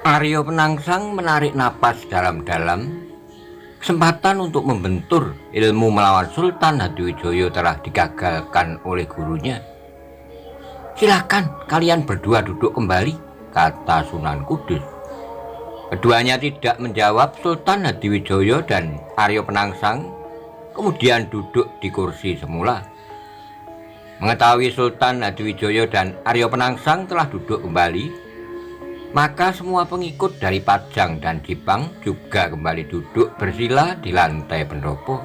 Arya Penangsang menarik napas dalam-dalam. Kesempatan untuk membentur ilmu melawan Sultan Hadiwijaya telah digagalkan oleh gurunya. "Silakan kalian berdua duduk kembali," kata Sunan Kudus. Keduanya tidak menjawab. Sultan Hadiwijaya dan Arya Penangsang kemudian duduk di kursi semula. Mengetahui Sultan Hadiwijaya dan Arya Penangsang telah duduk kembali, maka semua pengikut dari Pajang dan Jipang juga kembali duduk bersila di lantai pendopo.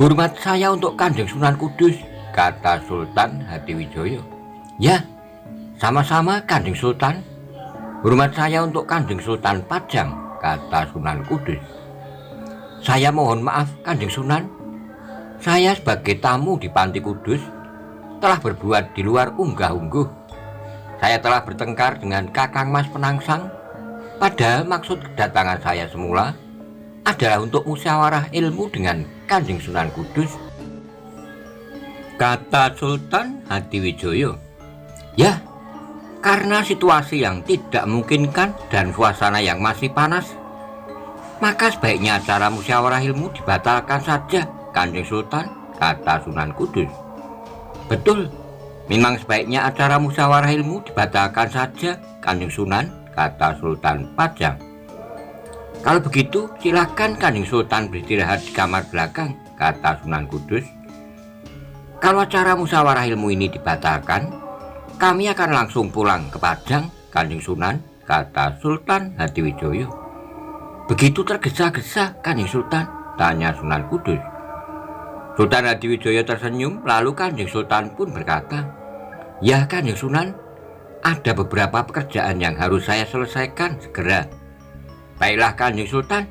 "Hormat saya untuk Kanjeng Sunan Kudus," kata Sultan Hadiwijaya. "Ya, sama-sama Kanjeng Sultan. Hormat saya untuk Kanjeng Sultan Pajang," kata Sunan Kudus. "Saya mohon maaf Kanjeng Sunan. Saya sebagai tamu di Panti Kudus telah berbuat di luar unggah-ungguh. Saya telah bertengkar dengan Kakang Mas Penangsang, padahal maksud kedatangan saya semula adalah untuk musyawarah ilmu dengan Kanjeng Sunan Kudus," kata Sultan Hadiwijaya. "Ya, karena situasi yang tidak memungkinkan dan suasana yang masih panas, maka sebaiknya acara musyawarah ilmu dibatalkan saja, Kanjeng Sultan," kata Sunan Kudus. "Betul, memang sebaiknya acara musyawarah ilmu dibatalkan saja, Kanjeng Sunan," kata Sultan Pajang. "Kalau begitu silakan Kanjeng Sultan beristirahat di kamar belakang," kata Sunan Kudus. "Kalau acara musyawarah ilmu ini dibatalkan, kami akan langsung pulang ke Pajang, Kanjeng Sunan," kata Sultan Hadiwijaya. "Begitu tergesa-gesa, Kanjeng Sultan?" tanya Sunan Kudus. Sultan Hadiwijaya tersenyum, lalu Kanjeng Sultan pun berkata, "Ya Kanjeng Sunan, ada beberapa pekerjaan yang harus saya selesaikan segera." "Baiklah Kanjeng Sultan,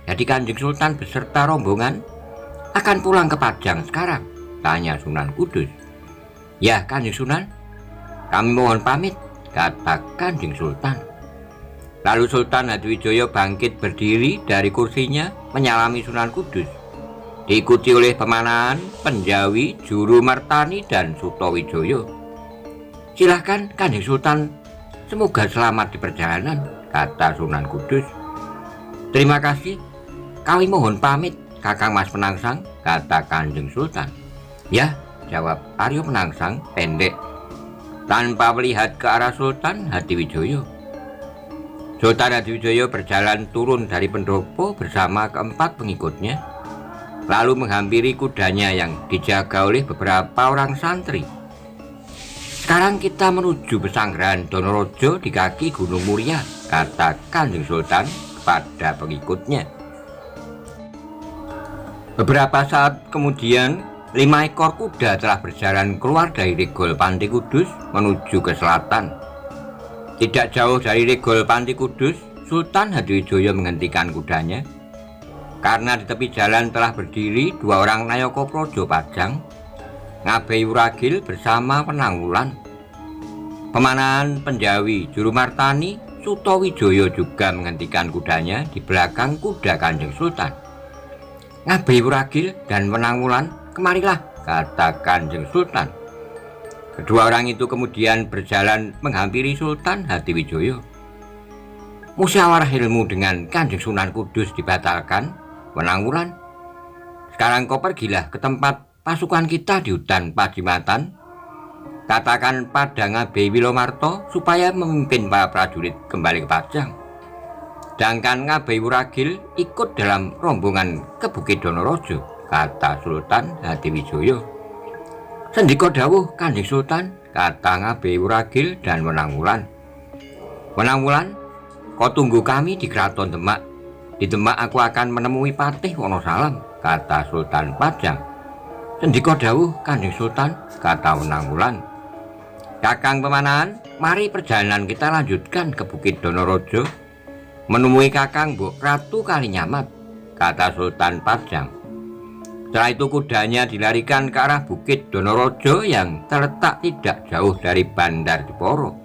jadi Kanjeng Sultan beserta rombongan akan pulang ke Pajang sekarang?" tanya Sunan Kudus. "Ya Kanjeng Sunan, kami mohon pamit," kata Kanjeng Sultan. Lalu Sultan Hadiwijaya bangkit berdiri dari kursinya menyalami Sunan Kudus, diikuti oleh Pemanahan, Penjawi, Juru Martani, dan Sutawijaya. "Silahkan Kanjeng Sultan, semoga selamat di perjalanan," kata Sunan Kudus. "Terima kasih, kami mohon pamit Kakang Mas Penangsang," kata Kanjeng Sultan. "Ya," jawab Arya Penangsang pendek tanpa melihat ke arah Sultan Hadiwijaya. Sultan Hadiwijaya berjalan turun dari pendopo bersama keempat pengikutnya, lalu menghampiri kudanya yang dijaga oleh beberapa orang santri. "Sekarang kita menuju pesanggrahan Donorojo di kaki Gunung Muria," kata Kanjeng Sultan kepada pengikutnya. Beberapa saat kemudian, 5 ekor kuda telah berjalan keluar dari Regol Panti Kudus menuju ke selatan. Tidak jauh dari Regol Panti Kudus, Sultan Hadiwijaya menghentikan kudanya. Karena di tepi jalan telah berdiri 2 orang Nayaka Praja Pajang, Ngabei Wuragil bersama Penanggulan. Pemanahan, Penjawi, Juru Martani, Sutawijaya juga menghentikan kudanya di belakang kuda Kanjeng Sultan. "Ngabei Wuragil dan Penanggulan, kemarilah," kata Kanjeng Sultan. Kedua orang itu kemudian berjalan menghampiri Sultan Hadiwijaya. "Musyawarah ilmu dengan Kanjeng Sunan Kudus dibatalkan, Penanggulan. Sekarang kau pergilah ke tempat pasukan kita di hutan Pajimatan. Katakan pada Ngabei Wilomarto supaya memimpin para prajurit kembali ke Pajang. Sedangkan Ngabei Wuragil ikut dalam rombongan ke Bukit Donorojo," kata Sultan Hadiwijaya. "Sendika dawuh Kanjeng Sultan," kata Ngabei Wuragil dan Penanggulan. "Penanggulan, kau tunggu kami di Keraton Demak. Di Demak aku akan menemui Patih Wonosalam," kata Sultan Pajang. "Sendika dawuh Kanjeng Sultan," kata Penanggulan. Kakang Pemanahan, mari perjalanan kita lanjutkan ke Bukit Donorojo, menemui Kakang Mbok Ratu Kalinyamat, kata Sultan Pajang. Setelah itu kudanya dilarikan ke arah Bukit Donorojo yang terletak tidak jauh dari Bandar Diporo.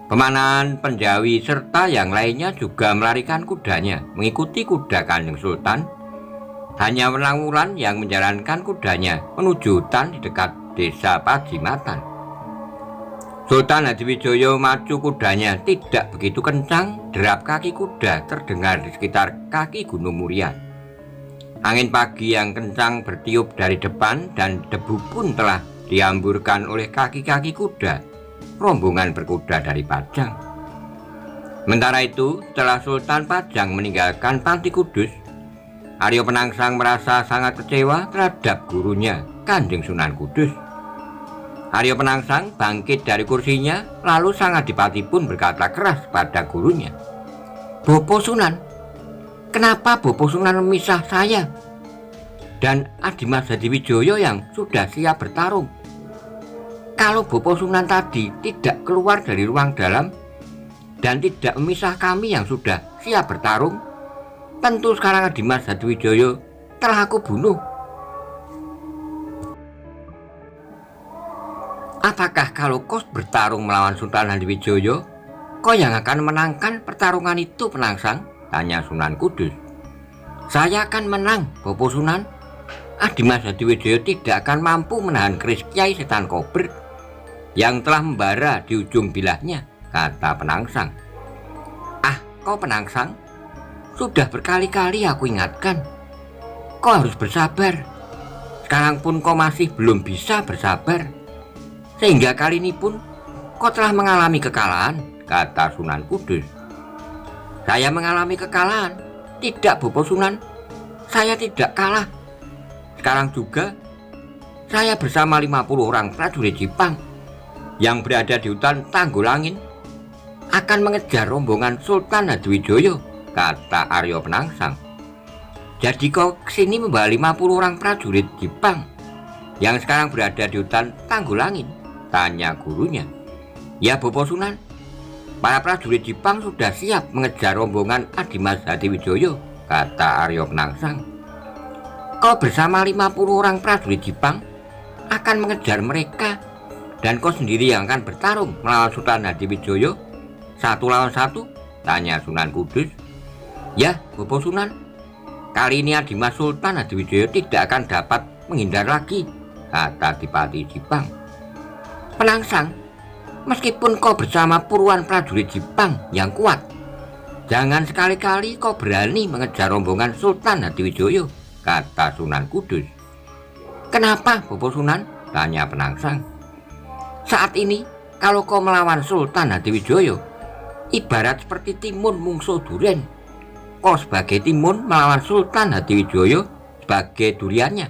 Pemanahan, Penjawi, serta yang lainnya juga melarikan kudanya mengikuti kuda Kanjeng Sultan. Hanya Wenang Wulan yang menjalankan kudanya menuju hutan di dekat desa Pajimatan. Sultan Hadiwijaya maju kudanya tidak begitu kencang, derap kaki kuda terdengar di sekitar kaki Gunung Muria. Angin pagi yang kencang bertiup dari depan dan debu pun telah dihamburkan oleh kaki-kaki kuda rombongan berkuda dari Pajang. Sementara itu, setelah Sultan Pajang meninggalkan Panti Kudus, Arya Penangsang merasa sangat kecewa terhadap gurunya, Kanjeng Sunan Kudus. Arya Penangsang bangkit dari kursinya, lalu Sang Adipati pun berkata keras pada gurunya, "Bopo Sunan, kenapa Bopo Sunan memisah saya dan Adimas Hadiwijaya yang sudah siap bertarung? Kalau Bopo Sunan tadi tidak keluar dari ruang dalam dan tidak memisah kami yang sudah siap bertarung, tentu sekarang Adimas Hadiwijaya telah aku bunuh. Apakah kalau kau bertarung melawan Sultan Hadiwijaya, kau yang akan menangkan pertarungan itu, Penangsang?" tanya Sunan Kudus. "Saya akan menang, Bopo Sunan. Adimas Hadiwijaya tidak akan mampu menahan keris Kyai Setan Kober yang telah membara di ujung bilahnya," kata Penangsang. "Ah, kau Penangsang, sudah berkali-kali aku ingatkan, kau harus bersabar. Sekarang pun kau masih belum bisa bersabar, sehingga kali ini pun kau telah mengalami kekalahan," kata Sunan Kudus. "Saya mengalami kekalahan? Tidak, Bopo Sunan. Saya tidak kalah. Sekarang juga saya bersama 50 orang prajurit Jipang yang berada di hutan Tanggulangin akan mengejar rombongan Sultan Hadiwijaya," kata Arya Penangsang. "Jadi kau kesini membawa 50 orang prajurit Jipang yang sekarang berada di hutan Tanggulangin?" tanya gurunya. "Ya, Bopo Sunan. Para prajurit Jipang sudah siap mengejar rombongan Adimas Hadiwijaya," kata Arya Penangsang. "Kau bersama 50 orang prajurit Jipang akan mengejar mereka, dan kau sendiri yang akan bertarung melawan Sultan Hadiwijaya 1 lawan 1? tanya Sunan Kudus. "Ya, Bopo Sunan. Kali ini Adimas Sultan Hadiwijaya tidak akan dapat menghindar lagi," kata Adipati Jipang. "Penangsang, meskipun kau bersama puluhan prajurit Jipang yang kuat, jangan sekali-kali kau berani mengejar rombongan Sultan Hadiwijaya," kata Sunan Kudus. "Kenapa, Bopo Sunan?" tanya Penangsang. "Saat ini kalau kau melawan Sultan Hadiwijaya, ibarat seperti timun mungsuh duren. Kau sebagai timun melawan Sultan Hadiwijaya sebagai duriannya.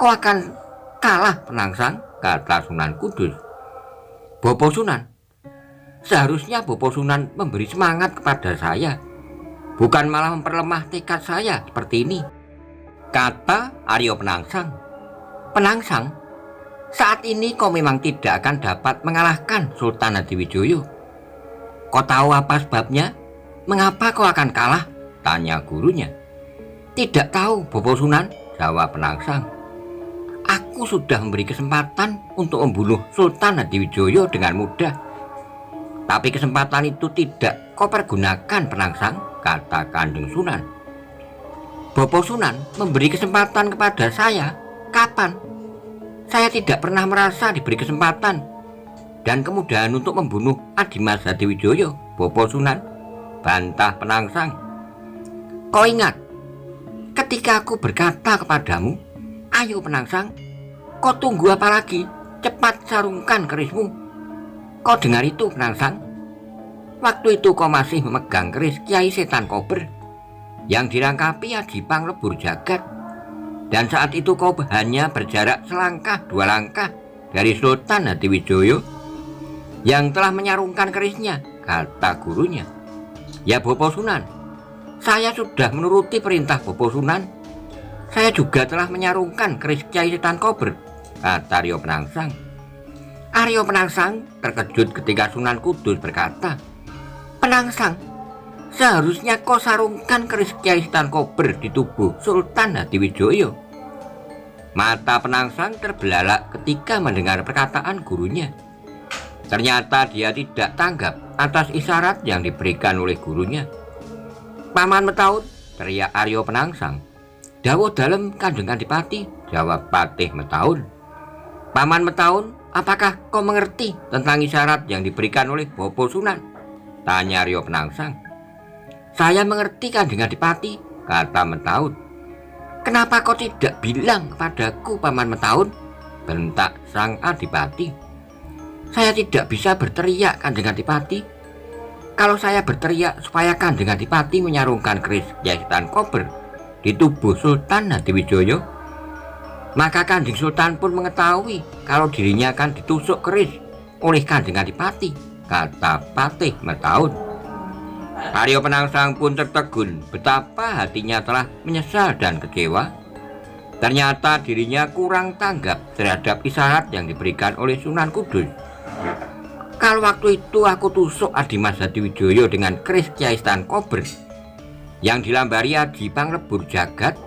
Kau akan kalah, Penangsang," kata Sunan Kudus. "Bopo Sunan, seharusnya Bopo Sunan memberi semangat kepada saya, bukan malah memperlemah tekad saya seperti ini," kata Arya Penangsang. "Penangsang, saat ini kau memang tidak akan dapat mengalahkan Sultan Hadiwijaya. Kau tahu apa sebabnya? Mengapa kau akan kalah?" tanya gurunya. "Tidak tahu, Bopo Sunan," jawab Penangsang. "Aku sudah memberi kesempatan untuk membunuh Sultan Hadiwijaya dengan mudah, tapi kesempatan itu tidak kau pergunakan, Penangsang," kata Kanjeng Sunan. "Bopo Sunan memberi kesempatan kepada saya kapan? Saya tidak pernah merasa diberi kesempatan dan kemudahan untuk membunuh Adimas Hadiwijaya, Bopo Sunan," bantah Penangsang. "Kau ingat ketika aku berkata kepadamu, 'Ayo Penangsang, kau tunggu apa lagi? Cepat sarungkan kerismu.' Kau dengar itu, Penangsang? Waktu itu kau masih memegang keris Kyai Setan Kober yang dirangkapi Adipang Lebur Jagat, dan saat itu kau hanya berjarak selangkah 2 langkah dari Sultan Hadiwijaya yang telah menyarungkan kerisnya," kata gurunya. "Ya, Bopo Sunan, saya sudah menuruti perintah Bopo Sunan. Saya juga telah menyarungkan keris Kyai Setan Kober," kata Arya Penangsang. Aryo Penangsang terkejut ketika Sunan Kudus berkata, "Penangsang, seharusnya kau sarungkan keris Kyai Setan Kober di tubuh Sultan Hadiwijoyo." Mata Penangsang terbelalak ketika mendengar perkataan gurunya. Ternyata dia tidak tanggap atas isyarat yang diberikan oleh gurunya. "Paman Metaun," teriak Aryo Penangsang. "Dawuh dalem Kanjeng Adipati," jawab Patih Metaun. "Paman Metaun, apakah kau mengerti tentang isyarat yang diberikan oleh Bopo Sunan?" tanya Aryo Penangsang. "Saya mengerti Kanjeng Adipati," kata Metaun. "Kenapa kau tidak bilang kepadaku, Paman Metaun?" bentak sang Adipati. "Saya tidak bisa berteriak, Kanjeng Adipati. Kalau saya berteriak supaya Kanjeng Adipati menyarungkan keris Kyai Setan Kober di tubuh Sultan Hadiwijoyo, maka Kanjeng Sultan pun mengetahui kalau dirinya akan ditusuk keris oleh Kanjeng Adipati," kata Patih Metaun. Aryo Penangsang pun tertegun betapa hatinya telah menyesal dan kecewa. Ternyata dirinya kurang tanggap terhadap isyarat yang diberikan oleh Sunan Kudus. "Kalau waktu itu aku tusuk Adimas Hadiwijoyo dengan keris Kyai Setan Kober yang dilambari Aji Panglebur Jagat,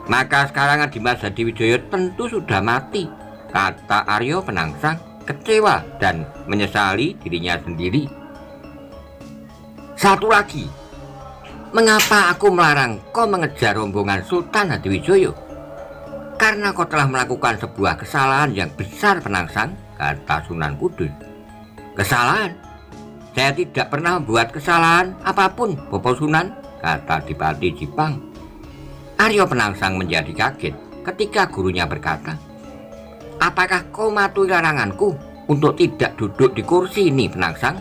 maka sekarang Adimas Hadiwijoyo tentu sudah mati," kata Aryo Penangsang kecewa dan menyesali dirinya sendiri. "Satu lagi, mengapa aku melarang kau mengejar rombongan Sultan Hadiwijoyo? Karena kau telah melakukan sebuah kesalahan yang besar, Penangsang," kata Sunan Kudus. "Kesalahan? Saya tidak pernah membuat kesalahan apapun, Bopo Sunan," kata Adipati Jipang. Aryo Penangsang menjadi kaget ketika gurunya berkata, "Apakah kau mematuhi laranganku untuk tidak duduk di kursi ini, Penangsang?"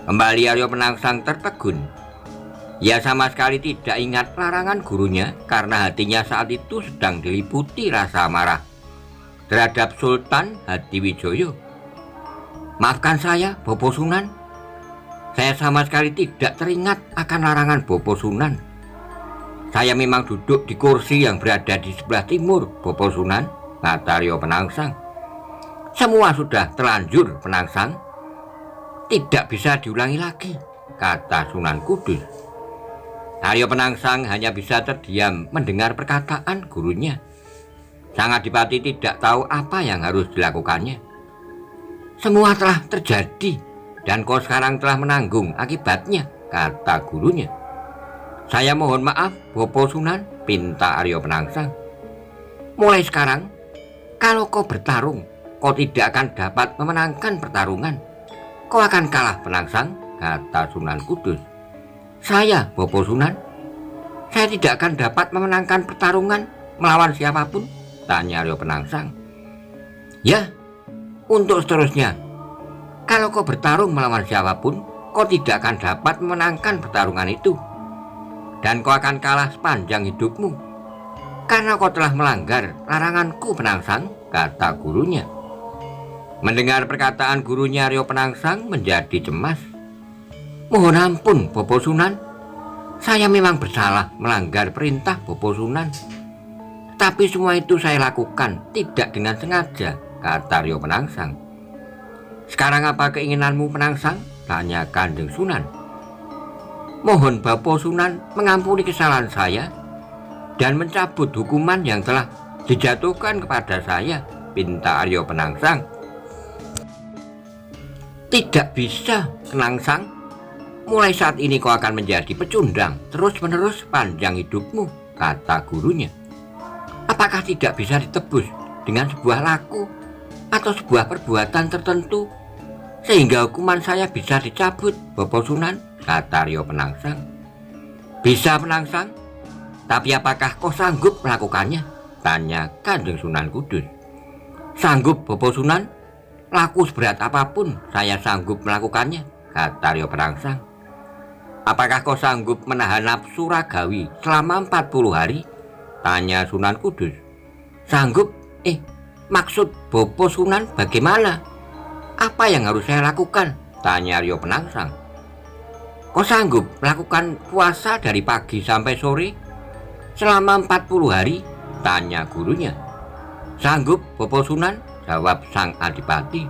Kembali Aryo Penangsang tertegun. Ia sama sekali tidak ingat larangan gurunya karena hatinya saat itu sedang diliputi rasa marah terhadap Sultan Hadiwijoyo. "Maafkan saya, Bopo Sunan. Saya sama sekali tidak teringat akan larangan Bopo Sunan. Saya memang duduk di kursi yang berada di sebelah timur, Bopo Sunan," kata Aryo Penangsang. "Semua sudah terlanjur, Penangsang. Tidak bisa diulangi lagi," kata Sunan Kudus. Aryo Penangsang hanya bisa terdiam mendengar perkataan gurunya. Sang Adipati tidak tahu apa yang harus dilakukannya. "Semua telah terjadi dan kau sekarang telah menanggung akibatnya," kata gurunya. "Saya mohon maaf, Bopo Sunan," pinta Aryo Penangsang. "Mulai sekarang, kalau kau bertarung, kau tidak akan dapat memenangkan pertarungan. Kau akan kalah, Penangsang," kata Sunan Kudus. "Saya, Bopo Sunan, saya tidak akan dapat memenangkan pertarungan melawan siapapun," tanya Aryo Penangsang. "Ya, untuk seterusnya, kalau kau bertarung melawan siapapun, kau tidak akan dapat memenangkan pertarungan itu. Dan kau akan kalah sepanjang hidupmu, karena kau telah melanggar laranganku, Penangsang," kata gurunya. Mendengar perkataan gurunya, Aryo Penangsang menjadi cemas. "Mohon ampun, Bopo Sunan. Saya memang bersalah melanggar perintah Bopo Sunan. Tapi semua itu saya lakukan tidak dengan sengaja," kata Aryo Penangsang. "Sekarang apa keinginanmu, Penangsang?" tanya Kanjeng Sunan. "Mohon Bopo Sunan mengampuni kesalahan saya dan mencabut hukuman yang telah dijatuhkan kepada saya," pinta Aryo Penangsang. "Tidak bisa, Penangsang. Mulai saat ini kau akan menjadi pecundang terus-menerus panjang hidupmu," kata gurunya. "Apakah tidak bisa ditebus dengan sebuah laku atau sebuah perbuatan tertentu sehingga hukuman saya bisa dicabut, Bopo Sunan?" kata Aryo Penangsang. "Bisa, Penangsang. Tapi apakah kau sanggup melakukannya?" tanya Kanjeng Sunan Kudus. "Sanggup, Bopo Sunan. Laku seberat apapun saya sanggup melakukannya," kata Aryo Penangsang. "Apakah kau sanggup menahan nafsu ragawi selama 40 hari? tanya Sunan Kudus. "Sanggup? Maksud Bopo Sunan bagaimana? Apa yang harus saya lakukan?" tanya Aryo Penangsang. "Kau sanggup melakukan puasa dari pagi sampai sore selama 40 hari? tanya gurunya. "Sanggup, Bopo Sunan, jawab sang adipati.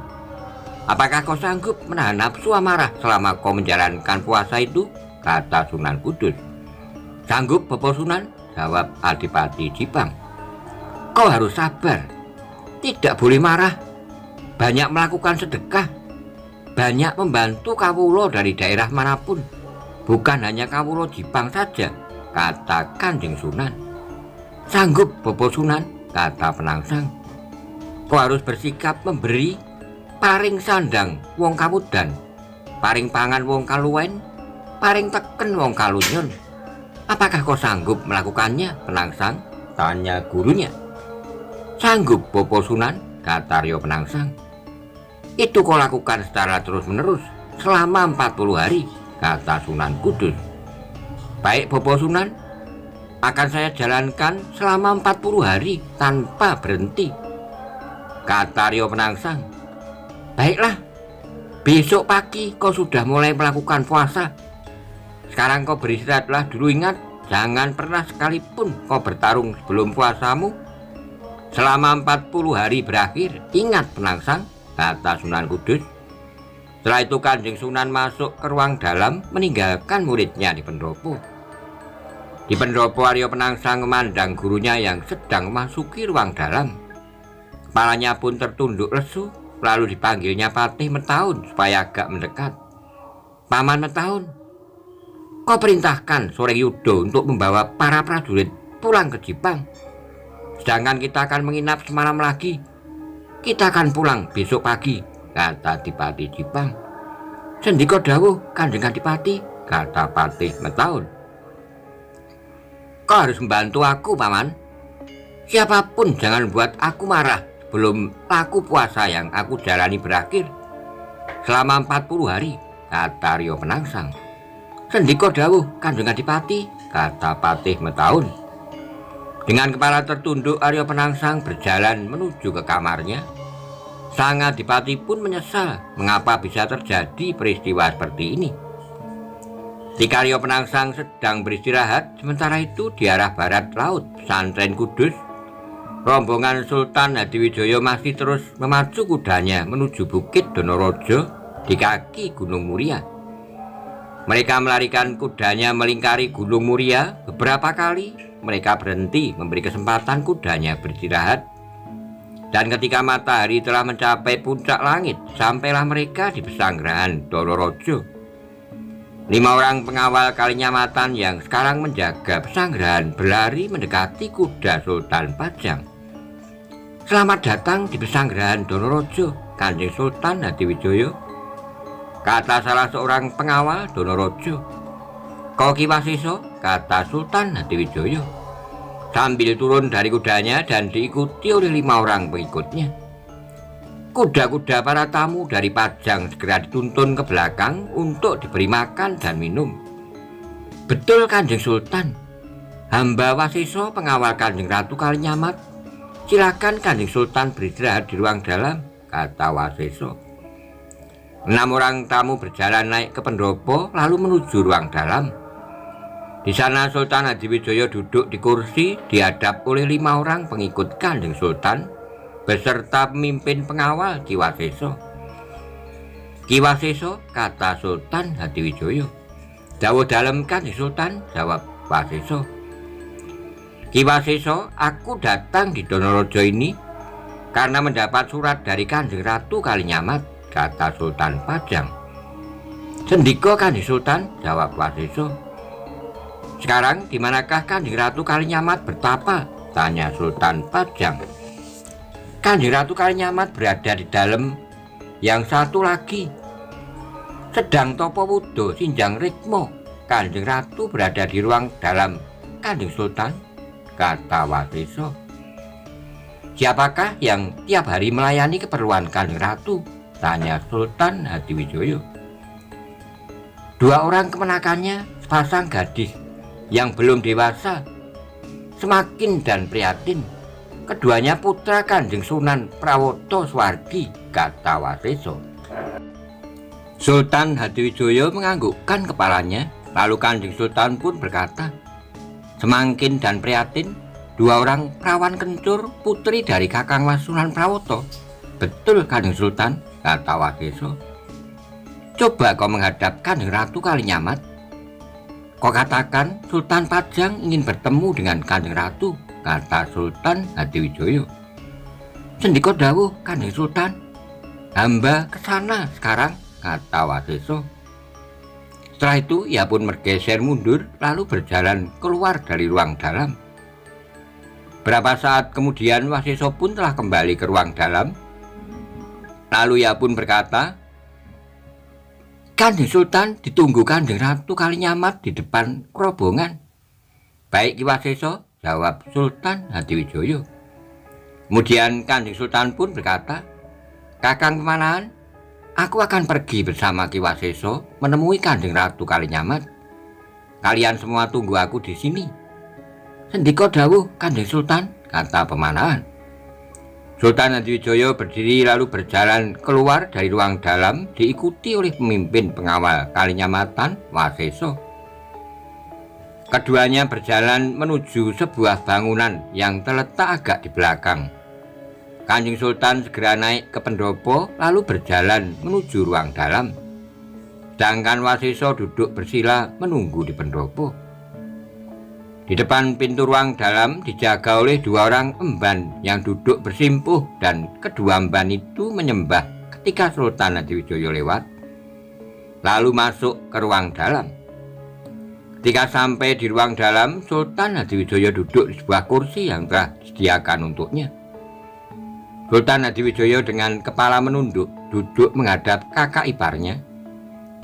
Apakah kau sanggup menahan nafsu amarah selama kau menjalankan puasa itu? Kata Sunan Kudus. Sanggup, Bopo Sunan, jawab Adipati Jipang. Kau harus sabar, tidak boleh marah, banyak melakukan sedekah, banyak membantu kawulo dari daerah manapun, bukan hanya kawulo Jipang saja, kata Kanjeng Sunan. Sanggup, Bopo Sunan, kata Penangsang. Kau harus bersikap memberi, paring sandang wong kawudan, paring pangan wong kaluwen, paring teken wong kalunyon. Apakah kau sanggup melakukannya, Penangsang? Tanya gurunya. Sanggup, Bopo Sunan, kata Ryo Penangsang. Itu kau lakukan secara terus-menerus selama 40 hari, kata Sunan Kudus. Baik, Bopo Sunan, akan saya jalankan selama 40 hari tanpa berhenti, kata Ryo Penangsang. Baiklah, besok pagi kau sudah mulai melakukan puasa. Sekarang kau beristirahatlah dulu, ingat, jangan pernah sekalipun kau bertarung sebelum puasamu. Selama 40 hari berakhir, ingat Penangsang, kata Sunan Kudus. Setelah itu Kanjeng Sunan masuk ke ruang dalam meninggalkan muridnya di pendopo. Di pendopo Aryo Penangsang memandang gurunya yang sedang memasuki ruang dalam. Kepalanya pun tertunduk lesu, lalu dipanggilnya Patih Metaun supaya agak mendekat. Paman Metaun, kau perintahkan Soreng Yudo untuk membawa para prajurit pulang ke Jipang. Sedangkan kita akan menginap semalam lagi. Kita akan pulang besok pagi, kata Adipati Jipang. Sendika dawuh Kanjeng Adipati, kata Patih Metaun. Kau harus membantu aku, Paman. Siapapun jangan buat aku marah sebelum laku puasa yang aku jalani berakhir selama 40 hari, kata Ryo Penangsang. Sendika dawuh Kanjeng Adipati, kata Patih Metaun. Dengan kepala tertunduk Aryo Penangsang berjalan menuju ke kamarnya. Sang Adipati pun menyesal mengapa bisa terjadi peristiwa seperti ini. Ketika Aryo Penangsang sedang beristirahat, sementara itu di arah barat laut pesantren Kudus, rombongan Sultan Hadiwijoyo masih terus memacu kudanya menuju Bukit Donorojo di kaki Gunung Muria. Mereka melarikan kudanya melingkari Gunung Muria beberapa kali. Mereka berhenti memberi kesempatan kudanya beristirahat. Dan ketika matahari telah mencapai puncak langit, sampailah mereka di pesanggerahan Donorojo. 5 orang pengawal Kalinyamatan yang sekarang menjaga pesanggerahan berlari mendekati kuda Sultan Pajang. Selamat datang di pesanggerahan Donorojo, Kanjeng Sultan Hadiwijoyo, kata salah seorang pengawal Donorojo. Kau Ki Wasiso, kata Sultan Hadiwijoyo, sambil turun dari kudanya dan diikuti oleh 5 orang pengikutnya. Kuda-kuda para tamu dari Pajang segera dituntun ke belakang untuk diberi makan dan minum. Betul Kanjeng Sultan, hamba Wasiso pengawal Kanjeng Ratu Kalinyamat. Silakan Kanjeng Sultan beristirahat di ruang dalam, kata Wasiso. 6 orang tamu berjalan naik ke pendopo lalu menuju ruang dalam. Di sana Sultan Hadiwijoyo duduk di kursi dihadap oleh 5 orang pengikut Kanjeng Sultan beserta pemimpin pengawal Ki Wasiso. Ki Wasiso, kata Sultan Hadiwijoyo. Dawuh dalem Kanjeng Sultan, jawab Wasiso. Ki Wasiso, aku datang di Donorojo ini karena mendapat surat dari Kanjeng Ratu Kalinyamat, kata Sultan Pajang. Sendika Kanjeng Sultan, jawab Wasiso. Sekarang di manakah Kanjeng Ratu Kalinyamat bertapa, tanya Sultan Pajang. Kanjeng Ratu Kalinyamat berada di dalam. Yang satu lagi sedang topo wudo sinjang rikmo. Kanjeng Ratu berada di ruang dalam, Kanjeng Sultan, kata Wasiso. Siapakah yang tiap hari melayani keperluan Kanjeng Ratu, tanya Sultan Hadiwijoyo. 2 orang kemenakannya sepasang gadis yang belum dewasa, semakin dan prihatin. Keduanya putra Kanjeng Sunan Prawoto Swargi, kata Wasiso. Sultan Hadiwijoyo menganggukkan kepalanya. Lalu Kanjeng Sultan pun berkata, semakin dan prihatin, 2 orang perawan kencur putri dari Kakang Mas Sunan Prawoto Betul Kanjeng Sultan, kata Waseso. Coba kau menghadap Kanjeng Ratu Kalinyamat. Kau katakan Sultan Pajang ingin bertemu dengan Kanjeng Ratu, kata Sultan Hadiwijoyo. Sendika dawuh Kanjeng Sultan, hamba kesana sekarang, kata Waseso. Setelah itu ia pun bergeser mundur lalu berjalan keluar dari ruang dalam. Berapa saat kemudian Waseso pun telah kembali ke ruang dalam. Lalu ia pun berkata, Kanjeng Sultan ditunggu Kanjeng Ratu Kalinyamat di depan kerobongan. Baik Ki Waseso, jawab Sultan Hadiwijoyo. Kemudian Kanjeng Sultan pun berkata, Kakang Pemanahan, aku akan pergi bersama Ki Waseso menemui Kanjeng Ratu Kalinyamat. Kalian semua tunggu aku di sini. Sendika dawuh Kanjeng Sultan, kata Pemanahan. Sultan Hadiwijoyo berdiri lalu berjalan keluar dari ruang dalam diikuti oleh pemimpin pengawal Kalinyamatan, Waseso. Keduanya berjalan menuju sebuah bangunan yang terletak agak di belakang. Kanjeng Sultan segera naik ke pendopo lalu berjalan menuju ruang dalam. Sedangkan Waseso duduk bersila menunggu di pendopo. Di depan pintu ruang dalam dijaga oleh 2 orang emban yang duduk bersimpuh dan kedua emban itu menyembah ketika Sultan Hadiwijoyo lewat, lalu masuk ke ruang dalam. Ketika sampai di ruang dalam, Sultan Hadiwijoyo duduk di sebuah kursi yang telah disediakan untuknya. Sultan Hadiwijoyo dengan kepala menunduk duduk menghadap kakak iparnya,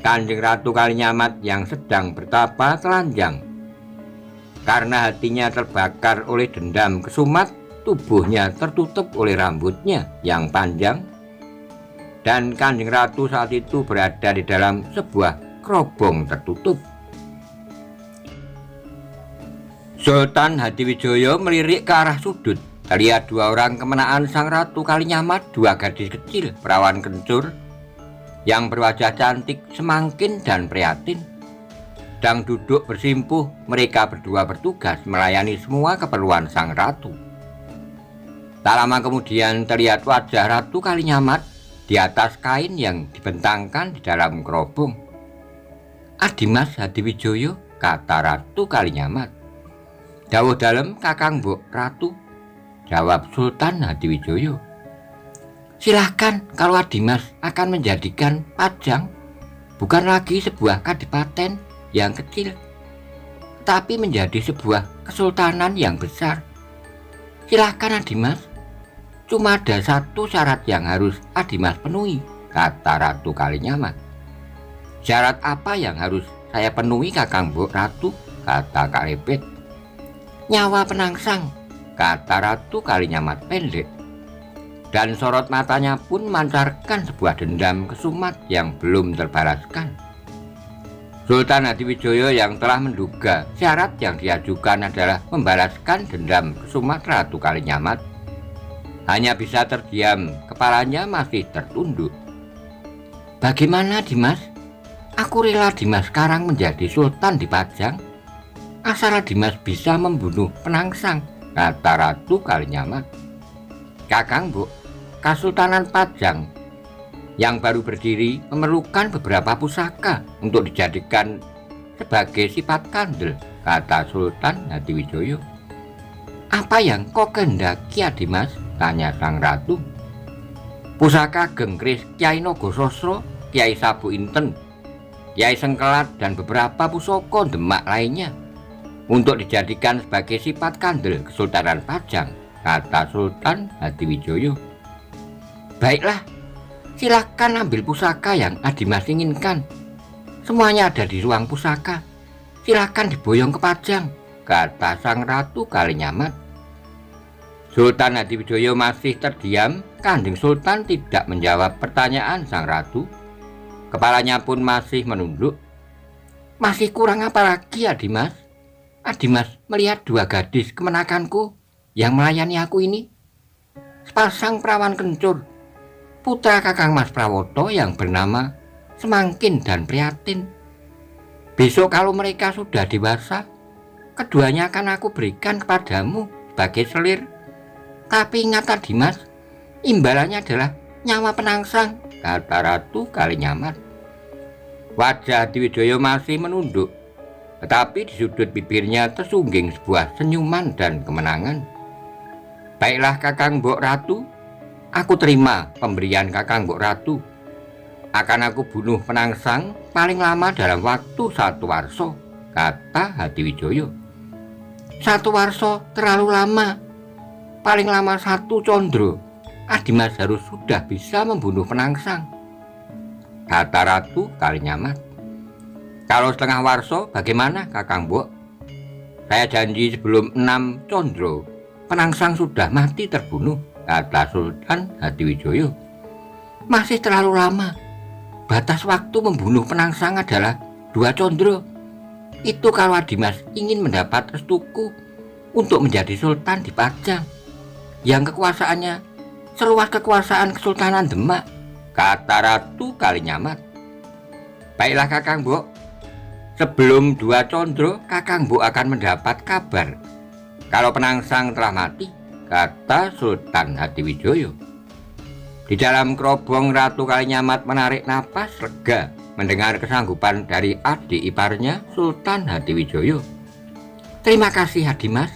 Kanjeng Ratu Kalinyamat yang sedang bertapa telanjang. Karena hatinya terbakar oleh dendam kesumat, tubuhnya tertutup oleh rambutnya yang panjang. Dan Kanjeng Ratu saat itu berada di dalam sebuah kerobong tertutup. Sultan Hadiwijoyo melirik ke arah sudut. Terlihat 2 orang kemenaan Sang Ratu Kalinyamat, 2 gadis kecil perawan kencur yang berwajah cantik, semangkin dan prihatin. Sedang duduk bersimpuh, mereka berdua bertugas melayani semua keperluan Sang Ratu. Tak lama kemudian terlihat wajah Ratu Kalinyamat di atas kain yang dibentangkan di dalam kerobong. Adimas Hadiwijoyo, kata Ratu Kalinyamat. Dawuh dalem kakang mbok Ratu, jawab Sultan Hadiwijoyo. Silahkan kalau Adimas akan menjadikan Pajang bukan lagi sebuah kadipaten yang kecil, tapi menjadi sebuah kesultanan yang besar. Silahkan Adimas, cuma ada 1 syarat yang harus Adimas penuhi, kata Ratu Kalinyamat. Syarat apa yang harus saya penuhi kakang mbok Ratu, kata Kak Lepet. Nyawa penangsang, kata Ratu Kalinyamat pendek. Dan sorot matanya pun memancarkan sebuah dendam kesumat yang belum terbalaskan. Sultan Hadiwijoyo yang telah menduga syarat yang diajukan adalah membalaskan dendam kesumat Ratu Kalinyamat hanya bisa terdiam, kepalanya masih tertunduk. Bagaimana Dimas? Aku rela Dimas sekarang menjadi sultan di Pajang, asal Dimas bisa membunuh penangsang, kata Ratu Kalinyamat. Kakang mbok, Kesultanan Pajang yang baru berdiri memerlukan beberapa pusaka untuk dijadikan sebagai sifat kandel, kata Sultan Hadiwijoyo. Apa yang kau kehendaki Adimas? Tanya Sang Ratu. Pusaka Genggris Kyai Nogososro, Kyai Sabu Inten, Kyai Sengkelat dan beberapa pusaka Demak lainnya untuk dijadikan sebagai sifat kandel Kesultanan Pajang, kata Sultan Hadiwijoyo. Baiklah, silakan ambil pusaka yang Adimas inginkan. Semuanya ada di ruang pusaka. Silakan diboyong ke Pajang, kata Sang Ratu Kalinyamat. Sultan Hadiwijoyo masih terdiam. Kanjeng Sultan tidak menjawab pertanyaan Sang Ratu. Kepalanya pun masih menunduk. Masih kurang apa lagi Adimas? Adimas melihat 2 gadis kemenakanku yang melayani aku ini. Sepasang perawan kencur, putra kakang Mas Prawoto yang bernama Semangkin dan Prihatin. Besok kalau mereka sudah dewasa, keduanya akan aku berikan kepadamu sebagai selir. Tapi ingat Adimas, imbalannya adalah nyawa Penangsang, kata Ratu Kalinyamat. Wajah Hadiwijaya masih menunduk, tetapi di sudut bibirnya tersungging sebuah senyuman dan kemenangan. Baiklah Kakang Mbok Ratu, aku terima pemberian Kakang Mbok Ratu. Akan aku bunuh Penangsang paling lama dalam waktu 1 warsa, kata Hadiwijaya. 1 warsa terlalu lama. Paling lama 1 condro, Adimas harus sudah bisa membunuh Penangsang, kata Ratu Kalinyamat. Kalau setengah warsa bagaimana Kakang Mbok? Saya janji sebelum 6 condro Penangsang sudah mati terbunuh, kata Sultan Hadiwijaya. Masih terlalu lama. Batas waktu membunuh Penangsang adalah 2 condro. Itu kalau Adimas ingin mendapat restuku untuk menjadi sultan di Pajang, yang kekuasaannya seluas kekuasaan Kesultanan Demak, kata Ratu Kalinyamat. Baiklah Kakang Mbok, sebelum 2 condro Kakang Mbok akan mendapat kabar kalau Penangsang telah mati, kata Sultan Hadiwijaya. Di dalam kerobong Ratu Kalinyamat menarik napas lega mendengar kesanggupan dari adik iparnya Sultan Hadiwijaya. Terima kasih Adimas,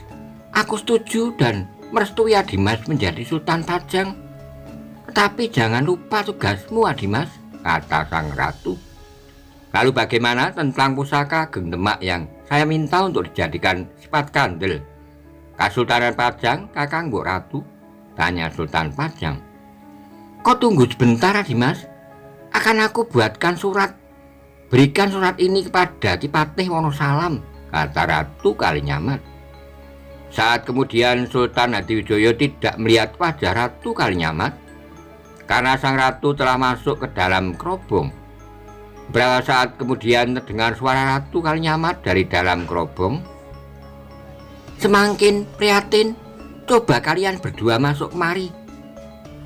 aku setuju dan merestui Adimas menjadi Sultan Pajang. Tetapi jangan lupa tugasmu Adimas, kata sang ratu. Lalu bagaimana tentang pusaka Ageng Demak yang saya minta untuk dijadikan sifat kandel Kesultanan Pajang, Kakang Mbok Ratu, tanya Sultan Pajang. Kau tunggu sebentar Adimas, akan aku buatkan surat. Berikan surat ini kepada Ki Patih Wonosalam, kata Ratu Kalinyamat. Saat kemudian Sultan Hadiwijaya tidak melihat wajah Ratu Kalinyamat karena sang ratu telah masuk ke dalam kerobong. Beberapa saat kemudian terdengar suara Ratu Kalinyamat dari dalam kerobong. Semangkin, Prihatin, coba kalian berdua masuk kemari.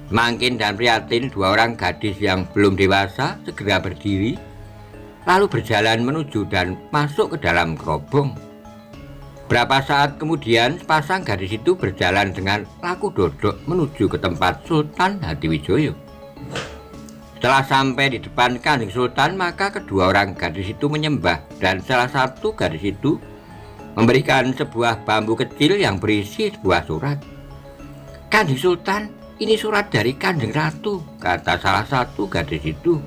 Semangkin dan Prihatin, 2 orang gadis yang belum dewasa, segera berdiri lalu berjalan menuju dan masuk ke dalam kerobong. Berapa saat kemudian sepasang gadis itu berjalan dengan laku dodok menuju ke tempat Sultan Hadiwijaya. Setelah sampai di depan Kanjeng Sultan, maka kedua orang gadis itu menyembah dan salah satu gadis itu memberikan sebuah bambu kecil yang berisi sebuah surat. Kanjeng Sultan, ini surat dari Kanjeng Ratu, kata salah satu gadis itu.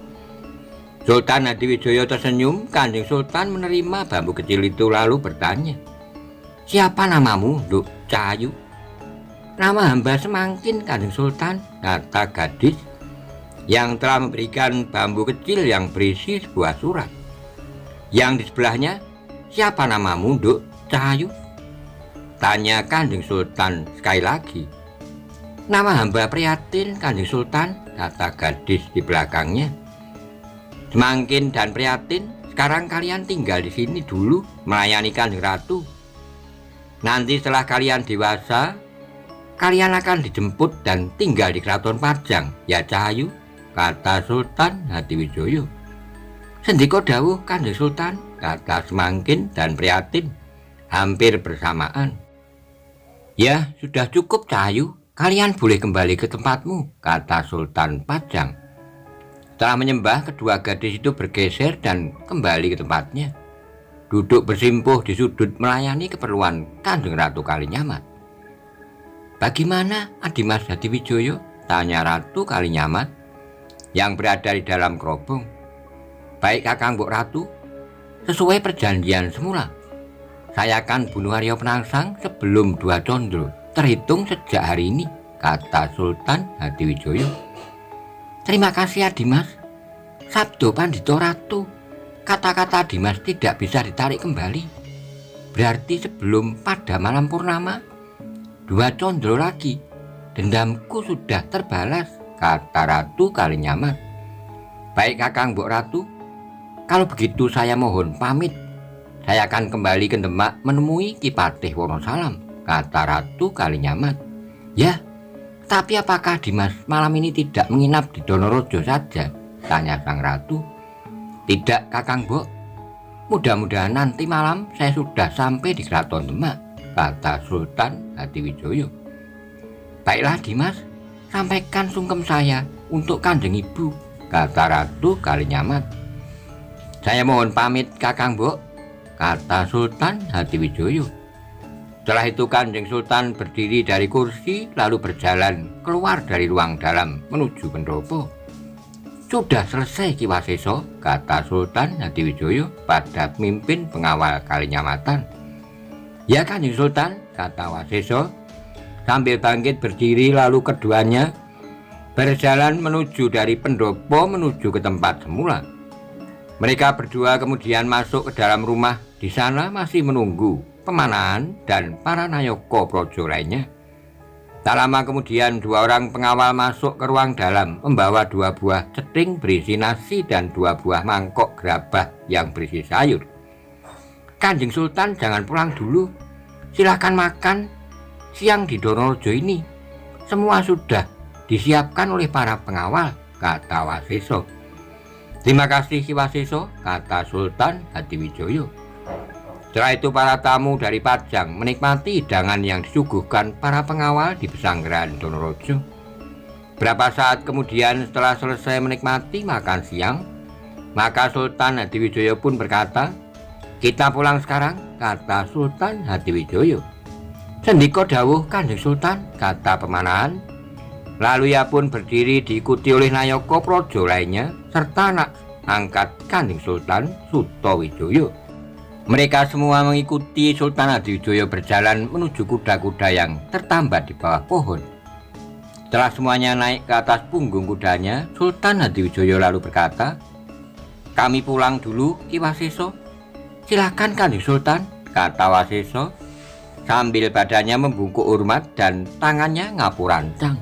Sultan Hadiwijaya tersenyum. Kanjeng Sultan menerima bambu kecil itu lalu bertanya, siapa namamu, Nduk Cahayu? Nama hamba Semangkin, Kanjeng Sultan, kata gadis yang telah memberikan bambu kecil yang berisi sebuah surat. Yang di sebelahnya, siapa namamu, Nduk Cahayu? Tanya Kanjeng Sultan sekali lagi. Nama hamba Prihatin, Kanjeng Sultan, kata gadis di belakangnya. Semangkin dan Prihatin, sekarang kalian tinggal di sini dulu melayani Kanjeng Ratu. Nanti setelah kalian dewasa, kalian akan dijemput dan tinggal di Keraton Pajang, ya Cahayu, kata Sultan Hadiwijaya. Sendika dawuh Kanjeng Sultan, kata Semangkin dan Prihatin hampir bersamaan. Ya, sudah cukup Cahayu, kalian boleh kembali ke tempatmu, kata Sultan Pajang. Setelah menyembah, kedua gadis itu bergeser dan kembali ke tempatnya, duduk bersimpuh di sudut melayani keperluan Kanjeng Ratu Kalinyamat. Bagaimana Adimas Hadiwijaya? Tanya Ratu Kalinyamat yang berada di dalam kerobong. Baik Kakang Mbok Ratu, sesuai perjanjian semula, saya akan bunuh Arya Penangsang sebelum 2 condro terhitung sejak hari ini, kata Sultan Hadiwijaya. Terima kasih Adimas. Sabdo Pandito Ratu, kata-kata Adimas tidak bisa ditarik kembali. Berarti sebelum pada malam purnama 2 condro lagi, dendamku sudah terbalas, kata Ratu Kalinyamat. Baik Kakang Mbok Ratu, kalau begitu saya mohon pamit. Saya akan kembali ke Demak menemui Ki Patih Wonosalam, kata Ratu Kalinyamat. Ya, tapi apakah Dimas malam ini tidak menginap di Donorojo saja? Tanya sang ratu. Tidak Kakang Mbok, mudah-mudahan nanti malam saya sudah sampai di Keraton Demak, kata Sultan Hadiwijaya. Baiklah Dimas, sampaikan sungkem saya untuk Kanjeng Ibu, kata Ratu Kalinyamat. Saya mohon pamit Kakang Mbok, kata Sultan Hadiwijoyo. Setelah itu Kanjeng Sultan berdiri dari kursi lalu berjalan keluar dari ruang dalam menuju pendopo. Sudah selesai Ki Waseso, kata Sultan Hadiwijoyo pada pemimpin pengawal Kalinyamatan. Ya Kanjeng Sultan, kata Waseso sambil bangkit berdiri lalu keduanya berjalan menuju dari pendopo menuju ke tempat semula. Mereka berdua kemudian masuk ke dalam rumah. Di sana masih menunggu Pemanahan dan para Nayaka Praja lainnya. Tak lama kemudian 2 orang pengawal masuk ke ruang dalam membawa 2 buah ceting berisi nasi dan 2 buah mangkok gerabah yang berisi sayur. Kanjeng Sultan jangan pulang dulu, silakan makan siang di Donorejo ini. Semua sudah disiapkan oleh para pengawal, kata Waseso. Terima kasih Ki Waseso, kata Sultan Hadiwijoyo. Setelah itu para tamu dari Pajang menikmati hidangan yang disuguhkan para pengawal di pesanggeran Donorejo. Berapa saat kemudian setelah selesai menikmati makan siang, maka Sultan Hadiwijoyo pun berkata, kita pulang sekarang, kata Sultan Hadiwijoyo. Sendika dawuh Kanjeng Sultan, kata Pemanahan. Lalu ia pun berdiri diikuti oleh Nayaka Praja lainnya serta anak angkat Kanjeng Sultan Sutawijoyo. Mereka semua mengikuti Sultan Hadiwijoyo berjalan menuju kuda-kuda yang tertambat di bawah pohon. Setelah semuanya naik ke atas punggung kudanya, Sultan Hadiwijoyo lalu berkata, kami pulang dulu Ki Waseso. Silakan Kanjeng Sultan, kata Waseso sambil badannya membungkuk hormat dan tangannya ngapurancang.